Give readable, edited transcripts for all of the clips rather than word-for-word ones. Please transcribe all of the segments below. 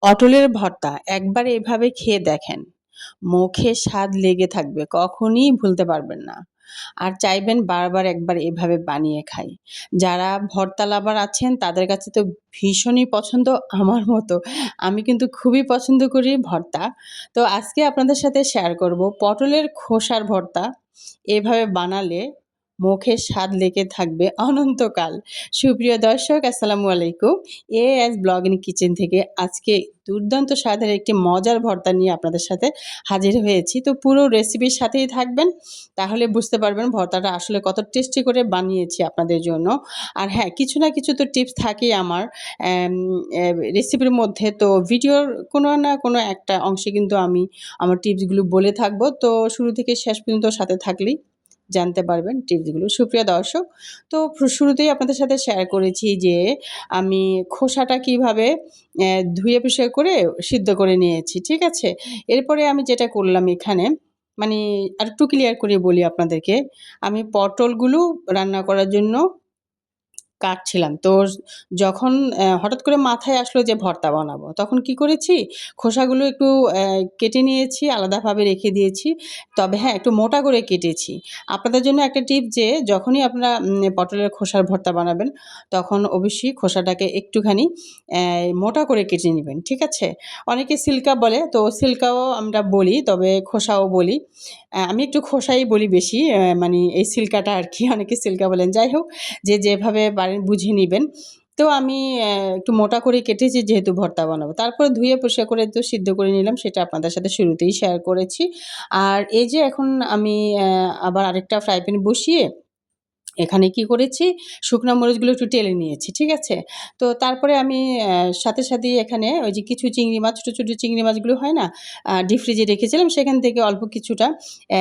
পটলের ভর্তা একবার এভাবে খেয়ে দেখেন। মুখে স্বাদ লেগে থাকবে, কখনই ভুলতে পারবেন না। আর চাইবেন বারবার একবার এভাবে বানিয়ে খাই। যারা ভর্তা লাভার আছেন তাদের কাছে তো ভীষণই পছন্দ, আমার মতো। আমি কিন্তু খুবই পছন্দ করি ভর্তা। তো আজকে আপনাদের সাথে শেয়ার করব পটলের খোসার ভর্তা। এভাবে বানালে মুখে স্বাদ লেগে থাকবে অনন্তকাল। সুপ্রিয় দর্শক, আসসালামু আলাইকুম। এএস ব্লগ ইন কিচেন থেকে আজকে দুর্দান্ত স্বাদের একটি মজার ভর্তা নিয়ে আপনাদের সাথে হাজির হয়েছি। তো পুরো রেসিপির সাথেই থাকবেন, তাহলে বুঝতে পারবেন ভর্তাটা আসলে কত টেস্টি করে বানিয়েছি আপনাদের জন্য। আর হ্যাঁ, কিছু না কিছু তো টিপস থাকেই আমার অ্যাম রেসিপির মধ্যে। তো ভিডিওর কোনো না কোনো একটা অংশে কিন্তু আমি আমার টিপসগুলো বলে থাকবো। তো শুরু থেকে শেষ পর্যন্ত সাথে থাকলেই জানতে পারবেন টিপসগুলো। সুপ্রিয় দর্শক, তো শুরুতেই আপনাদের সাথে শেয়ার করেছি যে আমি খোসাটা কীভাবে ধুয়ে পরিষ্কার করে সিদ্ধ করে নিয়েছি, ঠিক আছে? এরপরে আমি যেটা করলাম এখানে, মানে আরেকটু ক্লিয়ার করে বলি আপনাদেরকে। আমি পটলগুলো রান্না করার জন্য কাটছিলাম। তো যখন হঠাৎ করে মাথায় আসলো যে ভর্তা বানাবো, তখন কি করেছি, খোসাগুলো একটু কেটে নিয়েছি, আলাদাভাবে রেখে দিয়েছি। তবে হ্যাঁ, একটু মোটা করে কেটেছি। আপনাদের জন্য একটা টিপ, যে যখনই আপনারা পটলের খোসার ভর্তা বানাবেন, তখন অবশ্যই খোসাটাকে একটুখানি মোটা করে কেটে নিবেন, ঠিক আছে? অনেকে সিল্কা বলে, তো সিল্কাও আমরা বলি, তবে খোসাও বলি। আমি একটু খোসাই বলি বেশি, মানে এই সিল্কাটা আরকি, অনেকে সিল্কা বলেন। যাই হোক, যে যেভাবে পারেন বুঝে নিবেন। তো আমি একটু মোটা করে কেটেছি যেহেতু ভর্তা বানাবো। তারপরে ধুয়ে পরিষ্কার করে তো সিদ্ধ করে নিলাম, সেটা আপনাদের সাথে শুরুতেই শেয়ার করেছি। আর এই যে এখন আমি আবার আরেকটা ফ্রাই প্যান বসিয়ে এখানে কি করেছি, শুকনা মরিচগুলো একটু টেলে নিয়েছি, ঠিক আছে? তো তারপরে আমি সাথে সাথেই এখানে ওই যে কিছু চিংড়ি মাছ, ছোটো, ছোটো চিংড়ি মাছগুলো হয় না? ডিপ ফ্রিজে রেখেছিলাম, সেখান থেকে অল্প কিছুটা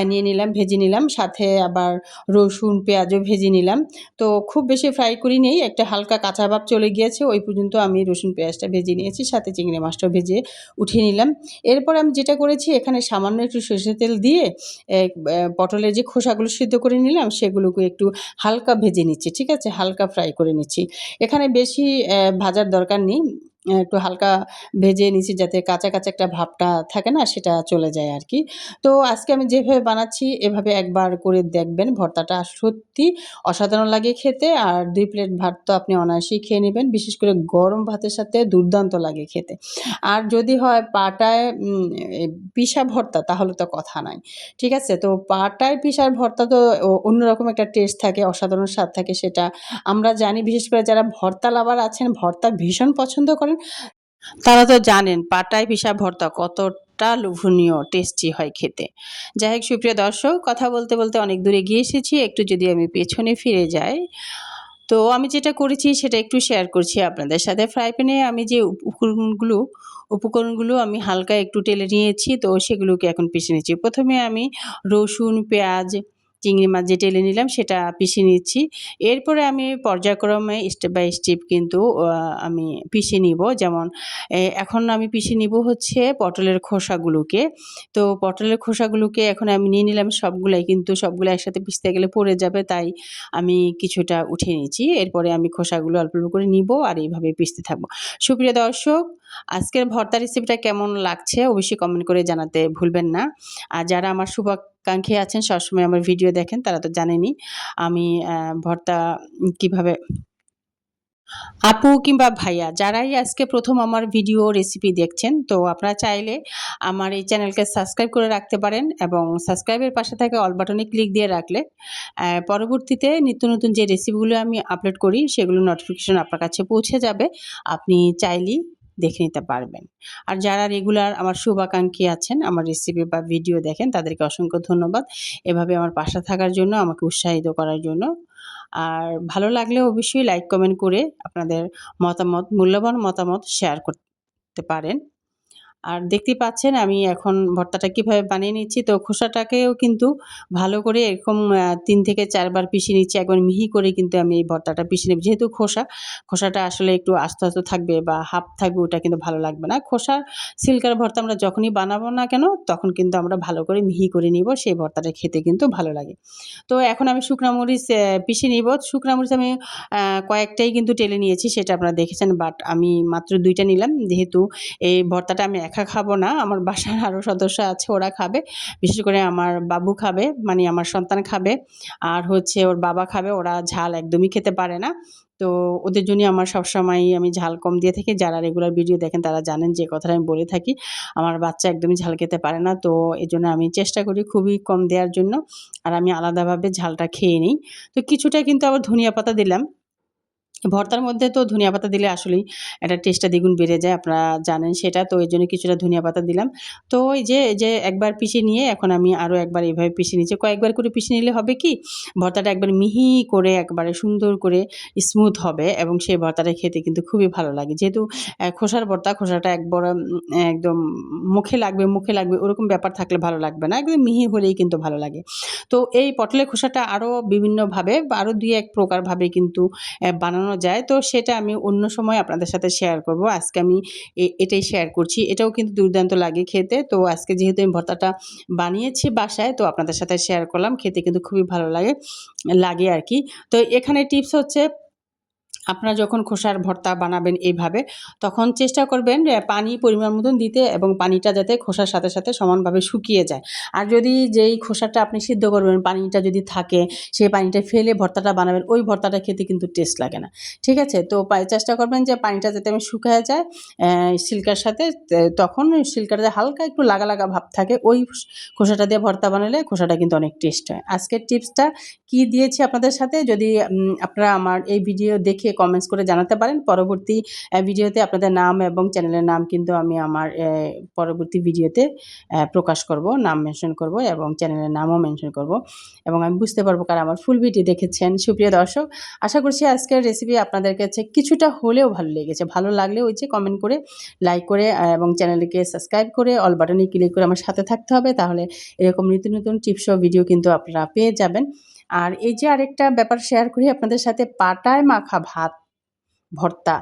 নিয়ে নিলাম, ভেজে নিলাম। সাথে আবার রসুন, পেঁয়াজও ভেজে নিলাম। তো খুব বেশি ফ্রাই করি নেই, একটা হালকা কাঁচা ভাব চলে গিয়েছে, ওই পর্যন্ত আমি রসুন, পেঁয়াজটা ভেজে নিয়েছি, সাথে চিংড়ি মাছটাও ভেজে উঠিয়ে নিলাম। এরপর আমি যেটা করেছি, এখানে সামান্য একটু সরষের তেল দিয়ে পটলের যে খোসাগুলো সিদ্ধ করে নিলাম, সেগুলোকে একটু হালকা ভেজে নিচ্ছি, ঠিক আছে? হালকা ফ্রাই করে নিচ্ছি। এখানে বেশি ভাজার দরকার নেই। একটু হালকা ভেজে নিচ্ছি, যাতে কাঁচা, কাঁচা একটা ভাবটা থাকে না? সেটা চলে যায় আরকি। তো আজকে আমি যেভাবে বানাচ্ছি, এভাবে একবার করে দেখবেন। ভর্তাটা সত্যি অসাধারণ লাগে খেতে। আর ২ প্লেট ভাত তো আপনি অনায়াসেই খেয়ে নিবেন। বিশেষ করে গরম ভাতের সাথে দুর্দান্ত লাগে খেতে। আর যদি হয় পাটায় এ পিষা ভর্তা, তাহলে তো কথা নাই। ঠিক আছে? তো পাটায় পিষার ভর্তা তো অন্যরকম একটা টেস্ট থাকে, অসাধারণ স্বাদ থাকে, সেটা আমরা জানি। বিশেষ করে যারা ভর্তা লাভার আছেন, ভর্তা ভীষণ পছন্দ করেন, তারা তো জানেন পাটায় পিষা ভর্তা কতটা লোভনীয়, টেস্টি হয় খেতে। যাই হোক, সুপ্রিয় দর্শক, কথা বলতে, বলতে অনেক দূরে গিয়ে এসেছি। একটু যদি আমি পেছনে ফিরে যাই, তো আমি যেটা করেছি সেটা একটু শেয়ার করছি আপনাদের সাথে। ফ্রাই প্যানে আমি যে উপকরণগুলো আমি হালকা একটু টেলে নিয়েছি, তো সেগুলোকে এখন পিষে নিচ্ছি। ১ম এ আমি রসুন, পেঁয়াজ, চিংড়ি মাছ যে টেলে নিলাম সেটা পিষে নিচ্ছি। এরপরে আমি পর্যায়ক্রমে স্টেপ বাই স্টেপ কিন্তু আমি পিষে নিব। যেমন এখন আমি পিষে নিব হচ্ছে পটলের খোসাগুলোকে। তো পটলের খোসাগুলোকে এখন আমি নিয়ে নিলাম সবগুলাই, কিন্তু সবগুলো একসাথে পিষতে গেলে পড়ে যাবে, তাই আমি কিছুটা উঠিয়ে নিয়েছি। এরপরে আমি খোসাগুলো অল্প, অল্প করে নিব আর এইভাবে পিষতে থাকব। সুপ্রিয় দর্শক, আজকের ভর্তা রেসিপিটা কেমন লাগছে অবশ্যই কমেন্ট করে জানাতে ভুলবেন না। আর যারা আমার শুভাকাঙ্ক্ষী আছেন, সবসময় আমার ভিডিও দেখেন, তারা তো জানেনই আমি ভর্তা কিভাবে, আপু কিংবা ভাইয়া যারাই আজকে ১ম আমার ভিডিও রেসিপি দেখছেন, তো আপনারা চাইলে আমার এই চ্যানেলকে সাবস্ক্রাইব করে রাখতে পারেন, এবং সাবস্ক্রাইবের পাশে থাকা অল বাটনে ক্লিক দিয়ে রাখলে পরবর্তীতে নিত্য নতুন যে রেসিপিগুলো আমি আপলোড করি, সেগুলো নোটিফিকেশন আপনার কাছে পৌঁছে যাবে। আপনি চাইলেই দেখে নিতে পারবেন। আর যারা রেগুলার আমার শুভাকাঙ্ক্ষী আছেন, আমার রেসিপি বা ভিডিও দেখেন, তাদেরকে অসংখ্য ধন্যবাদ। এভাবে আমার পাশে থাকার জন্য, আমাকে উৎসাহিত করার জন্য। আর ভালো লাগলে অবশ্যই লাইক, কমেন্ট করে আপনাদের মতামত, মূল্যবান মতামত শেয়ার করতে পারেন। আর দেখতেই পাচ্ছেন আমি এখন ভর্তাটা কীভাবে বানিয়ে নিচ্ছি। তো খোসাটাকেও কিন্তু ভালো করে এরকম ৩ থেকে ৪ বার পিষে নিচ্ছি। একবার মিহি করে কিন্তু আমি এই ভর্তাটা পিষে নেব। যেহেতু খোসাটা আসলে একটু আস্ত, আস্ত থাকবে বা হাফ থাকবে, ওটা কিন্তু ভালো লাগবে না। খোসার সিল্কার ভর্তা আমরা যখনই বানাবো না কেন, তখন কিন্তু আমরা ভালো করে মিহি করে নিব। সেই ভর্তাটা খেতে কিন্তু ভালো লাগে। তো এখন আমি শুকনা মরিচ পিষে নিব। শুকনা মরিচ আমি কয়েকটাই কিন্তু টেলে নিয়েছি, সেটা আপনারা দেখেছেন। বাট আমি মাত্র ২ টা নিলাম। যেহেতু এই ভর্তাটা আমি একা খাবো না, আমার বাসার আরও সদস্য আছে, ওরা খাবে। বিশেষ করে আমার বাবু খাবে, মানে আমার সন্তান খাবে। আর হচ্ছে ওর বাবা খাবে, ওরা ঝাল একদমই খেতে পারে না। তো ওদের জন্যই আমার সবসময়ই আমি ঝাল কম দিয়ে থাকি। যারা রেগুলার ভিডিও দেখেন তারা জানেন যে কথাটা আমি বলে থাকি। আমার বাচ্চা একদমই ঝাল খেতে পারে না। তো এজন্য আমি চেষ্টা করি খুবই কম দেওয়ার জন্য। আর আমি আলাদাভাবে ঝালটা খেয়ে নিই। তো কিছুটা কিন্তু আবার ধনিয়া পাতা দিলাম। ভর্তার মধ্যে তো ধনিয়া পাতা দিলে আসলেই এটার টেস্টটা দ্বিগুণ বেড়ে যায়। আপনারা জানেন সেটা। তো এজন্য কিছুটা ধনিয়া পাতা দিলাম। তো এই যে একবার পিষে নিয়ে এখন আমি আরও একবার এভাবে পিষে নিচ্ছি। কয়েকবার করে পিষে নিলে হবে কি, ভর্তাটা একবার মিহি করে একবারে সুন্দর করে স্মুথ হবে এবং সেই ভর্তাটা খেতে কিন্তু খুবই ভালো লাগে। যেহেতু খোসার ভর্তা, খোসাটা একদম মুখে লাগবে ওরকম ব্যাপার থাকলে ভালো লাগবে না। একদম মিহি হলেই কিন্তু ভালো লাগে। তো এই পটলের খোসাটা আরও বিভিন্নভাবে বা আরও ২-১ প্রকারভাবে কিন্তু বানানো যায়। তো সেটা আমি অন্য সময় আপনাদের সাথে শেয়ার করব। আজকে আমি এটাই শেয়ার করছি। এটাও কিন্তু দুর্দান্ত লাগে খেতে। তো আজকে যেহেতু আমি ভর্তাটা বানিয়েছি বাসায়, তো আপনাদের সাথে শেয়ার করলাম। খেতে কিন্তু খুবই ভালো লাগে আরকি। তো এখানে টিপস হচ্ছে, আপনারা যখন খোসার ভর্তা বানাবেন এইভাবে, তখন চেষ্টা করবেন পানি পরিমাণ মতন দিতে এবং পানিটা যাতে খোসার সাথে, সাথে সমানভাবে শুকিয়ে যায়। আর যদি যেই খোসাটা আপনি সিদ্ধ করবেন, পানিটা যদি থাকে, সেই পানিটা ফেলে ভর্তাটা বানাবেন, ওই ভর্তাটা খেতে কিন্তু টেস্ট লাগে না। ঠিক আছে? তো চেষ্টা করবেন যে পানিটা যাতে শুকায় যায় সিল্কার সাথে, তখন সিল্কাটাতে হালকা একটু লাগা, লাগা ভাব থাকে। ওই খোসাটা দিয়ে ভর্তা বানালে খোসাটা কিন্তু অনেক টেস্ট হয়। আজকের টিপসটা কি দিয়েছি আপনাদের সাথে, যদি আপনারা আমার এই ভিডিও দেখে কমেন্টস করে জানাতে পারেন। পরবর্তী ভিডিওতে আপনাদের নাম এবং চ্যানেলের নাম কিন্তু আমি আমার পরবর্তী ভিডিওতে প্রকাশ করব। নাম মেনশন করব এবং চ্যানেলের নামও মেনশন করব এবং আমি বুঝতে পারবো কারা আমার ফুল ভিডিও দেখেছেন। সুপ্রিয় দর্শক, আশা করছি আজকের রেসিপি আপনাদের কাছে কিছুটা হলেও ভালো লেগেছে। ভালো লাগলে ওই যে কমেন্ট করে, লাইক করে এবং চ্যানেলটিকে সাবস্ক্রাইব করে অল বাটনে ক্লিক করে আমার সাথে থাকতে হবে। তাহলে এরকম নিত্য নতুন টিপস সহ ভিডিও কিন্তু আপনারা পেয়ে যাবেন। আর এই যে আরেকটা ব্যাপার শেয়ার করি আপনাদের সাথে, পাটায় মাখা ভাত ভর্তা।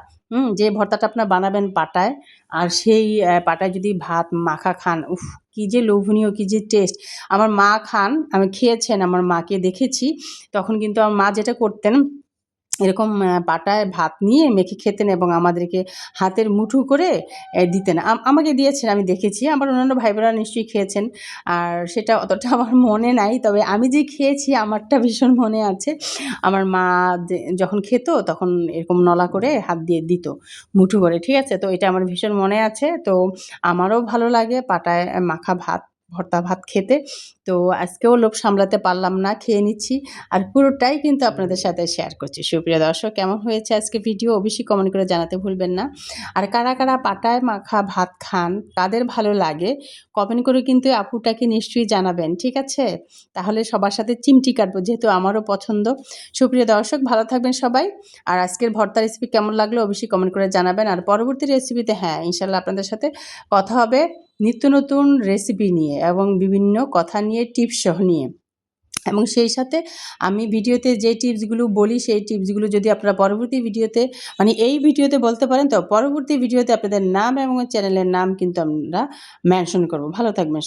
যে ভর্তাটা আপনারা বানাবেন পাটায়, আর সেই পাটায় যদি ভাত মাখা খান, উফ! কি যে লোভনীয়, কি যে টেস্ট! আমার মা খান, আমি খেয়েছেন, আমার মাকে দেখেছি। তখন কিন্তু আমার মা যেটা করতেন, এরকম পাটায় ভাত নিয়ে মেখে খেতেন এবং আমাদেরকে হাতের মুঠো করে দিতেন। আমাকে দিয়েছেন, আমি দেখেছি। আমার অন্যান্য ভাই-বোনেরা নিশ্চয়ই খেয়েছেন। আর সেটা অতটা আমার মনে নাই। তবে আমি যে খেয়েছি আমারটা ভীষণ মনে আছে। আমার মা যখন খেত তখন এরকম নলা করে হাত দিয়ে দিত, মুঠো করে। ঠিক আছে? তো এটা আমার ভীষণ মনে আছে। তো আমারও ভালো লাগে পাটায় মাখা ভাত, ভর্তা ভাত খেতে। তো আজকেও লোভ সামলাতে পারলাম না, খেয়ে নিচ্ছি। আর পুরোটাই কিন্তু আপনাদের সাথে শেয়ার করছি। সুপ্রিয় দর্শক, কেমন হয়েছে আজকে ভিডিও অবশ্যই কমেন্ট করে জানাতে ভুলবেন না। আর কারা, কারা পাটায় মাখা ভাত খান, কাদের ভালো লাগে, কমেন্ট করে কিন্তু আপুটাকে নিশ্চয়ই জানাবেন। ঠিক আছে? তাহলে সবার সাথে চিমটি কাটবো, যেহেতু আমারও পছন্দ। সুপ্রিয় দর্শক, ভালো থাকবেন সবাই। আর আজকের ভর্তা রেসিপি কেমন লাগলো অবশ্যই কমেন্ট করে জানাবেন। আর পরবর্তী রেসিপিতে ইনশাআল্লাহ আপনাদের সাথে কথা হবে নিত্য নতুন রেসিপি নিয়ে এবং বিভিন্ন কথা নিয়ে, টিপস সহ নিয়ে। এবং সেই সাথে আমি ভিডিওতে যে টিপসগুলো বলি, সেই টিপসগুলো যদি আপনারা পরবর্তী ভিডিওতে, মানে এই ভিডিওতে বলতে পারেন, তো পরবর্তী ভিডিওতে আপনাদের নাম এবং চ্যানেলের নাম কিন্তু আমরা মেনশন করব। ভালো থাকবেন।